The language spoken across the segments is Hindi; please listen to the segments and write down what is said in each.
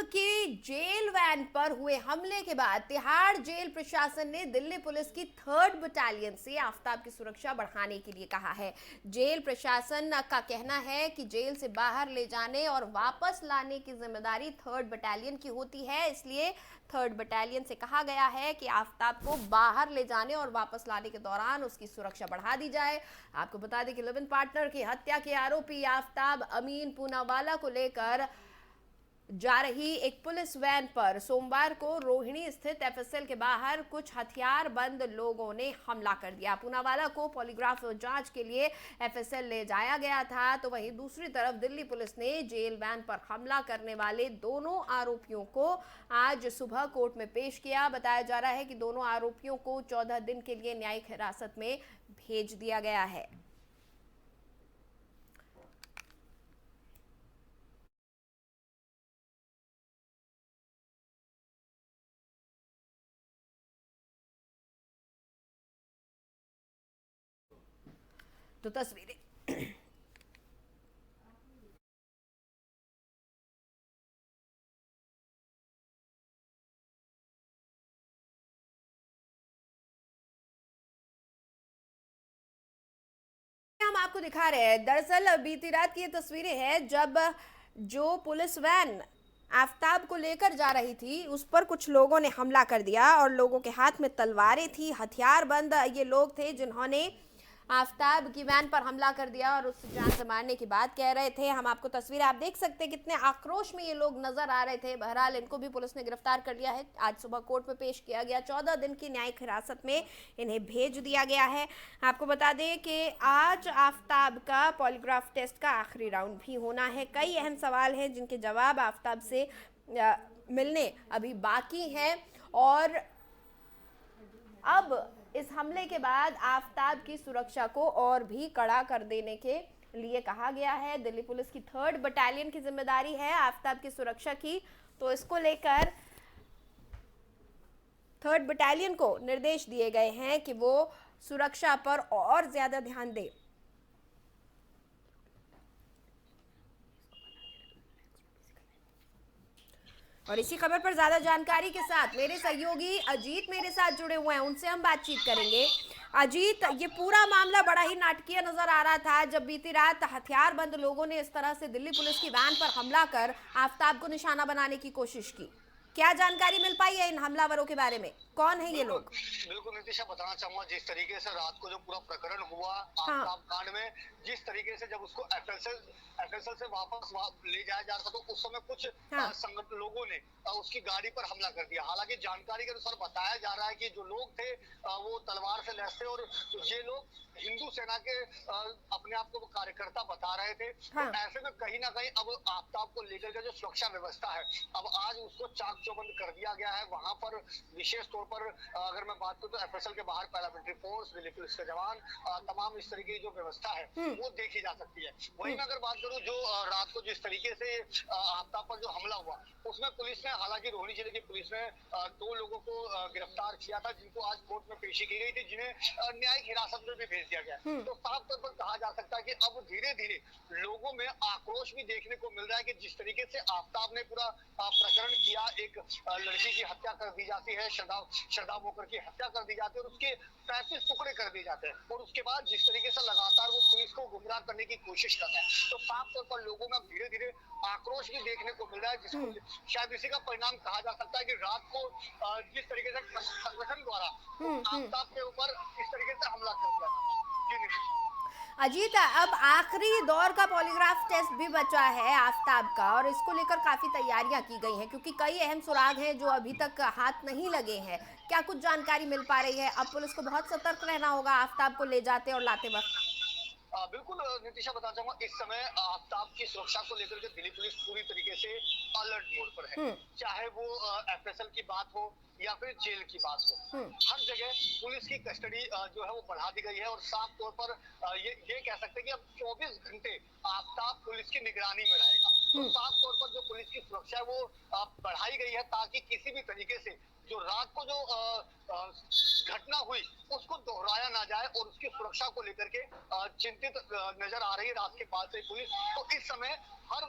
की जेल वैन पर हुए हमले के बाद तिहाड़ जेल प्रशासन ने दिल्ली पुलिस की 3rd बटालियन से आफताब की सुरक्षा बढ़ाने के लिए कहा है। जेल प्रशासन का कहना है कि जेल से बाहर ले जाने और वापस लाने की जिम्मेदारी 3rd बटालियन की होती है, इसलिए 3rd बटालियन से कहा गया है कि आफताब को बाहर ले जाने और वापस लाने के दौरान उसकी सुरक्षा बढ़ा दी जाए। आपको बता दें कि लिव इन पार्टनर की हत्या के आरोपी आफताब अमीन पूनावाला को लेकर जा रही एक पुलिस वैन पर सोमवार को रोहिणी स्थित एफएसएल के बाहर कुछ हथियार बंद लोगों ने हमला कर दिया। पूनावाला को पॉलीग्राफ जांच के लिए एफएसएल ले जाया गया था, तो वहीं दूसरी तरफ दिल्ली पुलिस ने जेल वैन पर हमला करने वाले दोनों आरोपियों को आज सुबह कोर्ट में पेश किया। बताया जा रहा है कि दोनों आरोपियों को 14 दिन के लिए न्यायिक हिरासत में भेज दिया गया है। तो तस्वीरें हम आपको दिखा रहे हैं। दरअसल बीती रात की ये तस्वीरें हैं जब जो पुलिस वैन आफताब को लेकर जा रही थी उस पर कुछ लोगों ने हमला कर दिया और लोगों के हाथ में तलवारें थी, हथियार बंद ये लोग थे जिन्होंने आफताब की वैन पर हमला कर दिया और उस जान से मारने की बात कह रहे थे। हम आपको तस्वीरें आप देख सकते हैं कितने आक्रोश में ये लोग नजर आ रहे थे। बहरहाल इनको भी पुलिस ने गिरफ्तार कर लिया है, आज सुबह कोर्ट में पेश किया गया। 14 दिन की न्यायिक हिरासत में इन्हें भेज दिया गया है। आपको बता दें कि आज आफताब का पॉलीग्राफ टेस्ट का आखिरी राउंड भी होना है। कई अहम सवाल हैं जिनके जवाब आफताब से मिलने अभी बाकी हैं और अब इस हमले के बाद आफताब की सुरक्षा को और भी कड़ा कर देने के लिए कहा गया है। दिल्ली पुलिस की 3rd बटालियन की जिम्मेदारी है आफताब की सुरक्षा की, तो इसको लेकर 3rd बटालियन को निर्देश दिए गए हैं कि वो सुरक्षा पर और ज्यादा ध्यान दे। और इसी खबर पर ज्यादा जानकारी के साथ मेरे सहयोगी अजीत मेरे साथ जुड़े हुए हैं, उनसे हम बातचीत करेंगे। अजीत, ये पूरा मामला बड़ा ही नाटकीय नजर आ रहा था जब बीती रात हथियारबंद लोगों ने इस तरह से दिल्ली पुलिस की वैन पर हमला कर आफताब को निशाना बनाने की कोशिश की। क्या जानकारी मिल पाई है इन हमलावरों के बारे में? कौन है ये लोग? बिल्कुल नीतिशा, बताना चाहूंगा जिस तरीके से रात को जो पूरा प्रकरण हुआ हाँ। आफताब कांड में, जिस तरीके से जब उसको एफएसएल से वापस ले जाया जा रहा था तो उस समय कुछ हाँ। संगठन लोगों ने उसकी गाड़ी पर हमला कर दिया। हालांकि जानकारी के अनुसार बताया जा रहा है कि जो लोग थे वो तलवार से लैस थे और ये लोग हिंदू सेना के अपने आप को कार्यकर्ता बता रहे थे। हाँ। तो ऐसे में कहीं ना कहीं अब आफताब को लेकर के जो सुरक्षा व्यवस्था है अब आज उसको चाक चौबंद कर दिया गया है। वहां पर विशेष तौर पर अगर मैं बात करूं तो एफएसएल के बाहर पैरामिलिट्री फोर्स, दिल्ली पुलिस के जवान, तमाम इस तरीके की जो व्यवस्था है वो देखी जा सकती है। वहीं मैं अगर बात करूं जो रात को जिस तरीके से आफताब पर जो हमला हुआ उसमें पुलिस ने, हालांकि रोहिणी जिले की पुलिस ने 2 लोगों को गिरफ्तार किया था जिनको आज कोर्ट में पेशी की गई थी, जिन्हें न्यायिक हिरासत में भी भेज दिया गया। तो साफ तौर पर कहा जा सकता है कि अब धीरे धीरे लोगों में आक्रोश भी देखने को मिल रहा है कि जिस तरीके से आफताब ने पूरा प्रकरण किया, एक लड़की की हत्या कर दी जाती है, श्रद्धा मोकर की हत्या कर दी जाती है और उसके 35 टुकड़े कर दिए जाते हैं और उसके बाद जिस तरीके से लगातार वो पुलिस को गुमराह करने की कोशिश कर रहे हैं, तो साफ तौर पर लोगों में धीरे धीरे आक्रोश भी देखने को मिल रहा है, जिसको शायद इसी का परिणाम कहा जा सकता है कि रात को जिस तरीके से संगठन द्वारा आफताब के ऊपर इस तरीके से हमला कर दिया। जी अजीत, अब आखिरी दौर का पॉलीग्राफ टेस्ट भी बचा है आफताब का और इसको लेकर काफी तैयारियां की गई हैं क्योंकि कई अहम सुराग हैं जो अभी तक हाथ नहीं लगे हैं। क्या कुछ जानकारी मिल पा रही है? अब पुलिस को बहुत सतर्क रहना होगा आफताब को ले जाते और लाते वक्त। बिल्कुल नितिशा, बताना चाहूंगा इस समय आफताब की सुरक्षा को लेकर के दिल्ली पुलिस पूरी तरीके से अलर्ट मोड पर है। चाहे वो एफएसएल की बात हो या फिर जेल की बात हो, हर जगह पुलिस की कस्टडी जो है वो बढ़ा दी गई है और साफ तौर पर ये कह सकते हैं कि अब 24 घंटे आफताब पुलिस की निगरानी में रहेगा। तो साफ तौर पर जो पुलिस की सुरक्षा है वो बढ़ाई गई है ताकि किसी भी तरीके से जो रात को जो घटना हुई उसको दोहराया ना जाए और उसकी सुरक्षा को लेकर के चिंतित नजर आ रही है रात के बाद से पुलिस। तो इस समय हर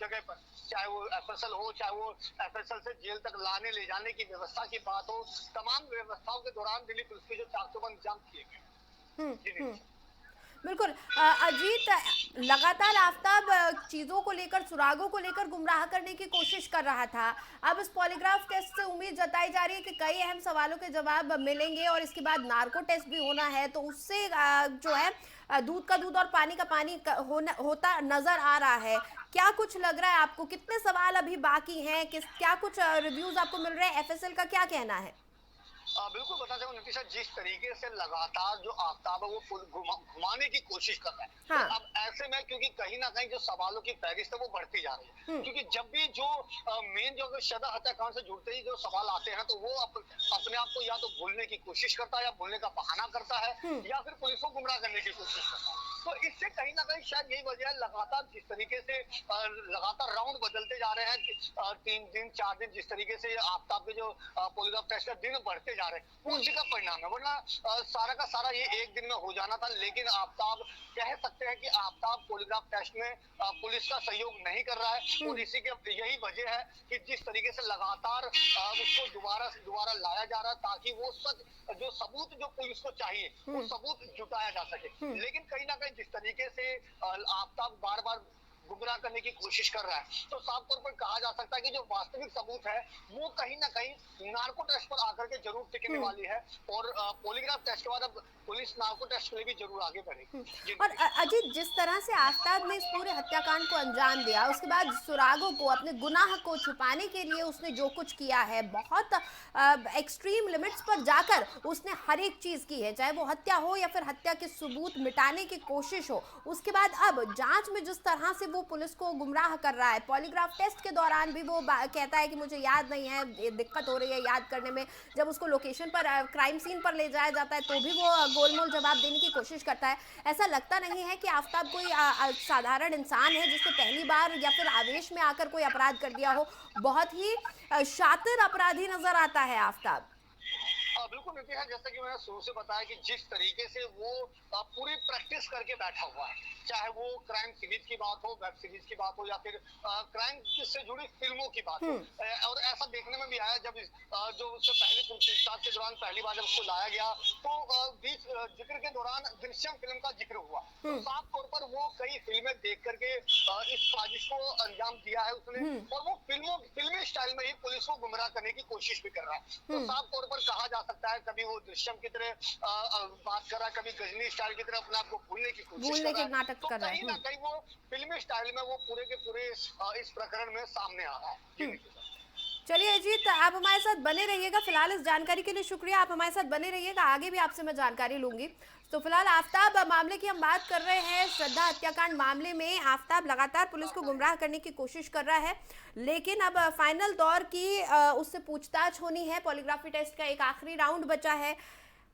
जगह पर, चाहे वो एफएसएल हो, चाहे वो एफएसएल से जेल तक लाने ले जाने की व्यवस्था की बात हो, तमाम व्यवस्थाओं के दौरान दिल्ली पुलिस के जो चाकचौबंद इंतजाम किए हम्म गए। हम्म बिल्कुल। अजीत, लगातार आफताब चीजों को लेकर, सुरागों को लेकर गुमराह करने की कोशिश कर रहा था। अब इस पॉलीग्राफ टेस्ट से उम्मीद जताई जा रही है कि कई अहम सवालों के जवाब मिलेंगे और इसके बाद नार्को टेस्ट भी होना है, तो उससे जो है दूध का दूध और पानी का पानी होता नजर आ रहा है। क्या कुछ लग रहा है आपको, कितने सवाल अभी बाकी हैं, क्या कुछ रिव्यूज आपको मिल रहे हैं, एफएसएल का क्या कहना है? बिल्कुल बता चाहूँ नितिशा, जिस तरीके से लगातार जो आफ्ताब है वो घुमाने की कोशिश कर रहा है। हाँ। तो अब ऐसे में क्योंकि कहीं ना कहीं जो सवालों की फहरिस्त है वो बढ़ती जा रही है, क्योंकि जब भी जो मेन जो सदा हत्याकांड से जुड़ते ही जो सवाल आते हैं तो वो अपने आप को या तो भूलने की कोशिश करता है, या भूलने का बहाना करता है, या फिर पुलिस को गुमराह करने की कोशिश करता है। तो इससे कहीं ना कहीं शायद यही वजह है, लगातार जिस तरीके से लगातार राउंड बदलते जा रहे हैं, 3 दिन 4 दिन, जिस तरीके से आफ्ताब के जो पॉलीग्राफ टेस्ट का दिन बढ़ते जा रहे हैं, वो उसी का परिणाम है। वरना सारा का सारा ये एक दिन में हो जाना था, लेकिन आफ्ताब कह सकते हैं कि आफ्ताब पॉलीग्राफ टेस्ट में पुलिस का सहयोग नहीं कर रहा है, और इसी के यही वजह है कि जिस तरीके से लगातार उसको दोबारा लाया जा रहा है, ताकि वो सच जो सबूत जो पुलिस को चाहिए वो सबूत जुटाया जा सके। लेकिन कहीं ना कहीं जिस तरीके से आफ्ताब बार बार गुमराह करने की कोशिश कर रहा है, तो साफ तौर पर कहा जा सकता है कि जो वास्तविक सबूत है वो कहीं ना कहीं नार्को टेस्ट पर आकर के जरूर टिकने वाली है, और पॉलीग्राफ टेस्ट के बाद अब पुलिस नार्को टेस्ट के लिए भी जरूर आगे बढ़ेगी। और अजीत, जिस तरह से आफ्ताब ने इस पूरे हत्याकांड को अंजाम दिया, उसके बाद सुरागों को, अपने गुनाह को छुपाने के लिए उसने जो कुछ किया है, बहुत एक्सट्रीम लिमिट्स पर जाकर उसने हर एक चीज की है, चाहे वो हत्या हो या फिर हत्या के सबूत मिटाने की कोशिश हो। उसके बाद अब जांच में जिस तरह से वो पुलिस को गुमराह कर रहा है, पॉलीग्राफ टेस्ट के दौरान भी वो कहता है कि मुझे याद नहीं है, ये दिक्कत हो रही है याद करने में। जब उसको लोकेशन पर, क्राइम सीन पर ले जाया जाता है, तो भी वो गोलमोल जवाब देने की कोशिश करता है। ऐसा लगता नहीं है कि आफ्ताब कोई साधारण इंसान है जिसने पहली बार या फिर आवेश में आकर कोई अपराध कर दिया हो। बहुत ही शातिर अपराधी नजर आता है आफ्ताब। बिल्कुल नितिन, जैसा कि मैंने शुरू से बताया कि जिस तरीके से वो पूरी प्रैक्टिस करके बैठा हुआ है, चाहे वो क्राइम सीरीज की बात हो, वेब सीरीज की बात हो, या फिर क्राइम से जुड़ी फिल्मों की बात हो। और ऐसा देखने में भी आया जब जो उससे पहले पूछताछ के दौरान पहली बार जब उसको लाया गया, तो बीच जिक्र के दौरान दृश्यम फिल्म का जिक्र हुआ। तो साफ तौर पर वो कई फिल्में देख करके इस साजिश को अंजाम दिया है उसने, और वो फिल्मी स्टाइल में ही पुलिस को गुमराह करने की कोशिश भी कर रहा है। तो साफ तौर पर कहा जा सकता है, कभी वो दृश्यम की तरह बात कर रहा है, कभी गजनी स्टाइल की तरह अपने आप को भूलने की कोशिश कर रहा है। तो कहीं ना कहीं वो फिल्मी स्टाइल में वो पूरे के पूरे इस प्रकरण में सामने आ रहा है। चलिए अजीत, आप हमारे साथ बने रहिएगा। फिलहाल इस जानकारी के लिए शुक्रिया, आप हमारे साथ बने रहिएगा, आगे भी आपसे मैं जानकारी लूंगी। तो फिलहाल आफ्ताब मामले की हम बात कर रहे हैं। श्रद्धा हत्याकांड मामले में आफ्ताब लगातार पुलिस को गुमराह करने की कोशिश कर रहा है, लेकिन अब फाइनल दौर की उससे पूछताछ होनी है। पॉलीग्राफी टेस्ट का एक आखिरी राउंड बचा है,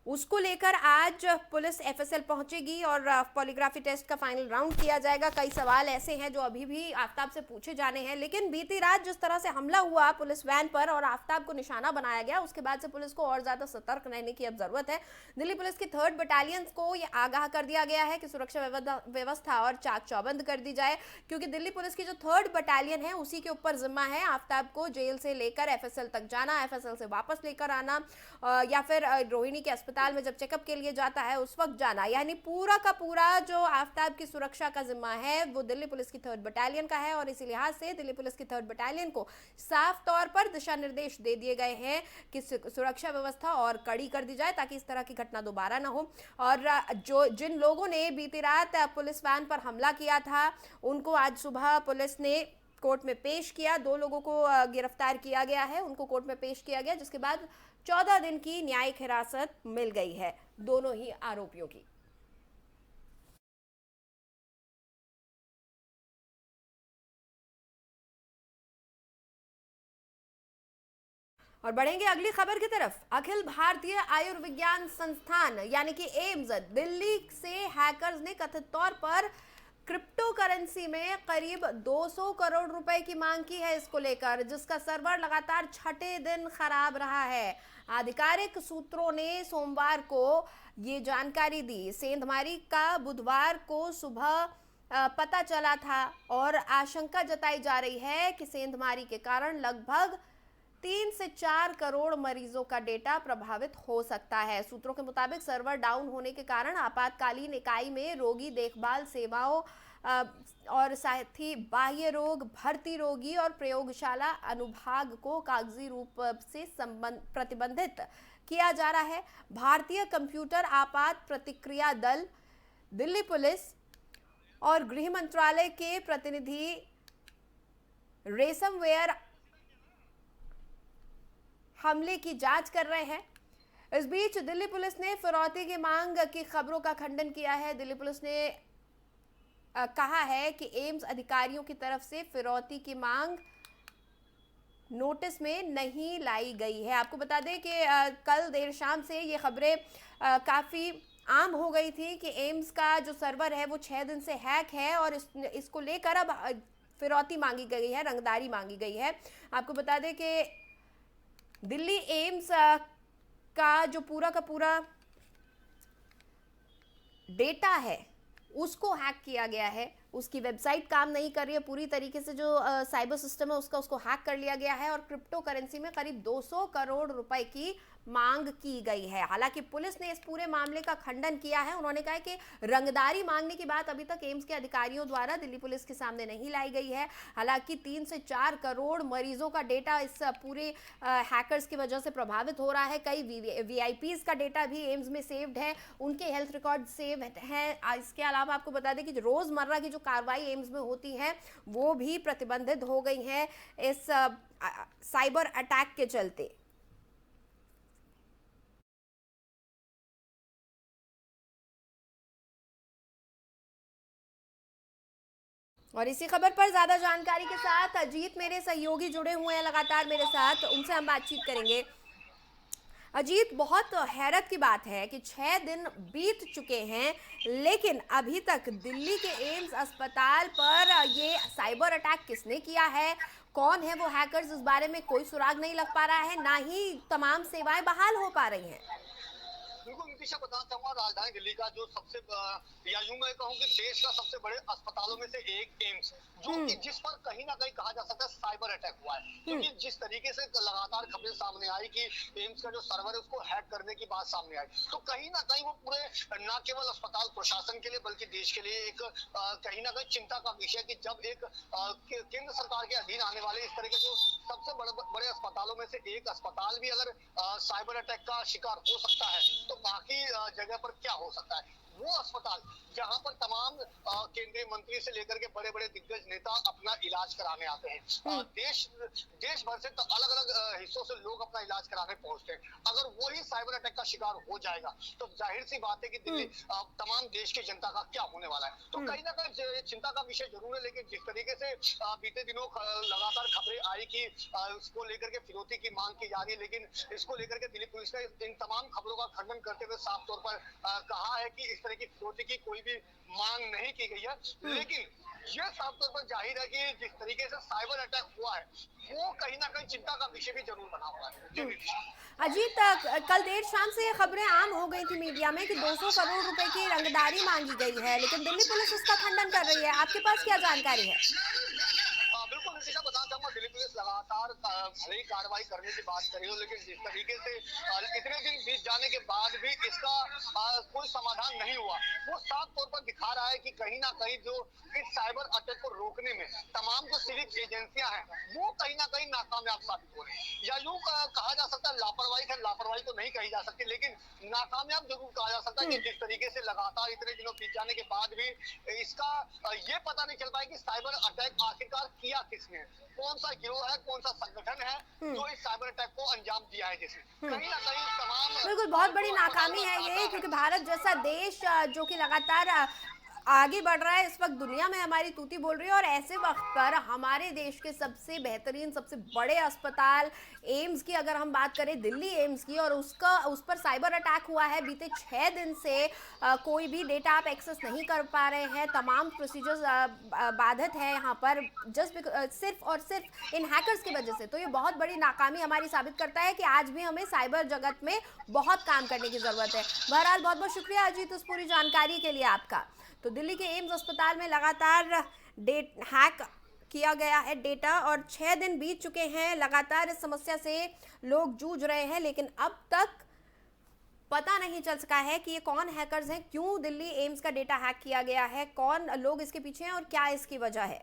उसको लेकर आज पुलिस एफएसएल पहुंचेगी और पॉलीग्राफी टेस्ट का फाइनल राउंड किया जाएगा। कई सवाल ऐसे हैं जो अभी भी आफ्ताब से पूछे जाने हैं, लेकिन बीती रात जिस तरह से हमला हुआ पुलिस वैन पर और आफ्ताब को निशाना बनाया गया, उसके बाद से पुलिस को और ज्यादा सतर्क रहने की अब जरूरत है। दिल्ली पुलिस की 3rd बटालियन को ये आगाह कर दिया गया है कि सुरक्षा व्यवस्था और चाक चौबंद कर दी जाए, क्योंकि दिल्ली पुलिस की जो 3rd बटालियन है उसी के ऊपर जिम्मा है आफ्ताब को जेल से लेकर एफएसएल तक जाना, एफएसएल से वापस लेकर आना, या फिर रोहिणी के अस्पताल में जब चेकअप के लिए जाता है उस वक्त जाना। यानी पूरा का पूरा जो आफ्ताब की सुरक्षा का जिम्मा है वो दिल्ली पुलिस की 3rd बटालियन का है, और इसी लिहाज से दिल्ली पुलिस की 3rd बटालियन को साफ तौर पर दिशा निर्देश दे दिए गए हैं कि सुरक्षा व्यवस्था और कड़ी कर दी जाए ताकि इस तरह की घटना दोबारा ना हो। और जिन लोगों ने बीती रात पुलिस वैन पर हमला किया था उनको आज सुबह पुलिस ने कोर्ट में पेश किया। 2 लोगों को गिरफ्तार किया गया है, उनको कोर्ट में पेश किया गया, जिसके बाद 14 दिन की न्यायिक हिरासत मिल गई है दोनों ही आरोपियों की। और बढ़ेंगे अगली खबर की तरफ। अखिल भारतीय आयुर्विज्ञान संस्थान यानी कि एम्स दिल्ली से हैकर्स ने कथित तौर पर क्रिप्टो करेंसी में करीब 200 करोड़ रुपए की मांग की है इसको लेकर, जिसका सर्वर लगातार छठे दिन खराब रहा है। आधिकारिक सूत्रों ने सोमवार को ये जानकारी दी। सेंधमारी का बुधवार को सुबह पता चला था और आशंका जताई जा रही है कि सेंधमारी के कारण लगभग 3 से 4 करोड़ मरीजों का डेटा प्रभावित हो सकता है। सूत्रों के मुताबिक सर्वर डाउन होने के कारण आपातकालीन इकाई में रोगी देखभाल सेवाओं और साथ ही बाह्य रोग, भर्ती रोगी और प्रयोगशाला अनुभाग को कागजी रूप से प्रतिबंधित किया जा रहा है। भारतीय कंप्यूटर आपात प्रतिक्रिया दल, दिल्ली पुलिस और गृह मंत्रालय के प्रतिनिधि रेसमवेयर हमले की जांच कर रहे हैं। इस बीच दिल्ली पुलिस ने फिरौती की मांग की खबरों का खंडन किया है। दिल्ली पुलिस ने कहा है कि एम्स अधिकारियों की तरफ से फिरौती की मांग नोटिस में नहीं लाई गई है। आपको बता दें कि कल देर शाम से ये खबरें काफ़ी आम हो गई थी कि एम्स का जो सर्वर है वो 6 दिन से हैक है और इसको लेकर अब फिरौती मांगी गई है, रंगदारी मांगी गई है। आपको बता दें कि दिल्ली एम्स का जो पूरा का पूरा डेटा है उसको हैक किया गया है। उसकी वेबसाइट काम नहीं कर रही है पूरी तरीके से, जो साइबर सिस्टम है उसको हैक कर लिया गया है और क्रिप्टो करेंसी में करीब 200 करोड़ रुपए की मांग की गई है। हालांकि पुलिस ने इस पूरे मामले का खंडन किया है। उन्होंने कहा कि रंगदारी मांगने की बात अभी तक एम्स के अधिकारियों द्वारा दिल्ली पुलिस के सामने नहीं लाई गई है। हालांकि 3 से 4 करोड़ मरीजों का डेटा इस पूरे हैकर्स की वजह से प्रभावित हो रहा है। कई वीआईपीज का डेटा भी एम्स में सेव्ड है, उनके हेल्थ रिकॉर्ड सेव हैं। इसके अलावा आपको बता दें कि रोजमर्रा की जो कार्रवाई एम्स में होती है वो भी प्रतिबंधित हो गई है इस साइबर अटैक के चलते। और इसी खबर पर ज्यादा जानकारी के साथ अजीत मेरे सहयोगी जुड़े हुए हैं लगातार मेरे साथ, उनसे हम बातचीत करेंगे। अजीत, बहुत हैरत की बात है कि 6 दिन बीत चुके हैं लेकिन अभी तक दिल्ली के एम्स अस्पताल पर ये साइबर अटैक किसने किया है, कौन है वो हैकर्स, इस बारे में कोई सुराग नहीं लग पा रहा है, ना ही तमाम सेवाएं बहाल हो पा रही हैं। बिल्कुल नितिशा, बताना चाहूंगा राजधानी दिल्ली का जो सबसे या यूं मैं कहूं कि देश का सबसे बड़े अस्पतालों में से एक एम्स, जो कि जिस पर कहीं ना कहीं कहा जा सकता है साइबर अटैक हुआ है। क्योंकि जिस तरीके से लगातार खबरें सामने आई कि एम्स का जो सर्वर है उसको हैक करने की बात सामने आई, तो कहीं ना कहीं वो पूरे न केवल अस्पताल प्रशासन के लिए बल्कि देश के लिए एक कहीं ना कहीं चिंता का विषय कि जब एक केंद्र सरकार के अधीन आने वाले इस तरह के जो सबसे बड़े अस्पतालों में से एक अस्पताल भी अगर साइबर अटैक का शिकार हो सकता है तो बाकी जगह पर क्या हो सकता है। वो अस्पताल जहां पर तमाम केंद्रीय मंत्री से लेकर के बड़े बड़े दिग्गज नेता अपना इलाज कराने आते हैं, देश भर से अलग अलग हिस्सों से लोग अपना इलाज कराने पहुंचते हैं, अगर वही साइबर अटैक का शिकार हो जाएगा तो जाहिर सी बात है कि दिल्ली तमाम देश की जनता का क्या होने वाला है। तो कहीं ना कहीं चिंता का विषय जरूर है, लेकिन जिस तरीके से बीते दिनों लगातार खबरें आई कि इसको लेकर के फिरौती की मांग की जा रही है, लेकिन इसको लेकर के दिल्ली पुलिस ने इन तमाम खबरों का खंडन करते हुए साफ तौर पर कहा है कि इस तरह की फिरौती की कोई भी मांग नहीं की गई है। लेकिन यह साफ तौर पर जाहिर है कि जिस तरीके से साइबर अटैक हुआ है वो कहीं ना कहीं चिंता का विषय भी जरूर बना हुआ है। अजीत, कल देर शाम से ये खबरें आम हो गई थी मीडिया में कि 200 करोड़ रुपए की रंगदारी मांगी गई है, लेकिन दिल्ली पुलिस इसका खंडन कर रही है। आपके पास क्या जानकारी है? बिल्कुल नितिशा, बताना चाहूंगा दिल्ली पुलिस लगातार भले ही कार्रवाई करने की बात कर रही हो, लेकिन जिस तरीके से इतने दिन बीत जाने के बाद भी इसका कोई समाधान नहीं हुआ, वो साफ तौर पर दिखा रहा है कि कहीं ना कहीं जो इस साइबर अटैक को रोकने में तमाम जो सिविक एजेंसियां हैं वो कहीं ना कहीं नाकामयाब साबित हो रही है। या यूं कहा जा सकता है लापरवाही है, लापरवाही तो नहीं कही जा सकती, लेकिन नाकामयाब जरूर कहा जा सकता है कि जिस तरीके से लगातार इतने दिनों बीत जाने के बाद भी इसका ये पता नहीं चल पाया कि साइबर अटैक आखिरकार किया किसने, कौन सा गिरोह है, कौन सा संगठन है जो इस साइबर अटैक को अंजाम दिया है। जैसे कहीं ना कहीं तमाम बिल्कुल बहुत बड़ी नाकामी है ये, क्योंकि भारत जैसा देश जो कि लगातार आगे बढ़ रहा है, इस वक्त दुनिया में हमारी तूती बोल रही है, और ऐसे वक्त पर हमारे देश के सबसे बेहतरीन, सबसे बड़े अस्पताल एम्स की अगर हम बात करें, दिल्ली एम्स की, और उस पर साइबर अटैक हुआ है बीते 6 दिन से। कोई भी डेटा आप एक्सेस नहीं कर पा रहे हैं, तमाम प्रोसीजर्स बाधित है यहाँ पर, सिर्फ और सिर्फ इन हैकर्स की वजह से। तो ये बहुत बड़ी नाकामी हमारी साबित करता है कि आज भी हमें साइबर जगत में बहुत काम करने की जरूरत है। बहरहाल बहुत बहुत शुक्रिया अजीत उस पूरी जानकारी के लिए आपका। तो दिल्ली के एम्स अस्पताल में लगातार हैक किया गया है डेटा, और 6 दिन बीत चुके हैं लगातार इस समस्या से लोग जूझ रहे हैं, लेकिन अब तक पता नहीं चल सका है कि ये कौन हैकर्स हैं, क्यों दिल्ली एम्स का डेटा हैक किया गया है, कौन लोग इसके पीछे हैं और क्या इसकी वजह है।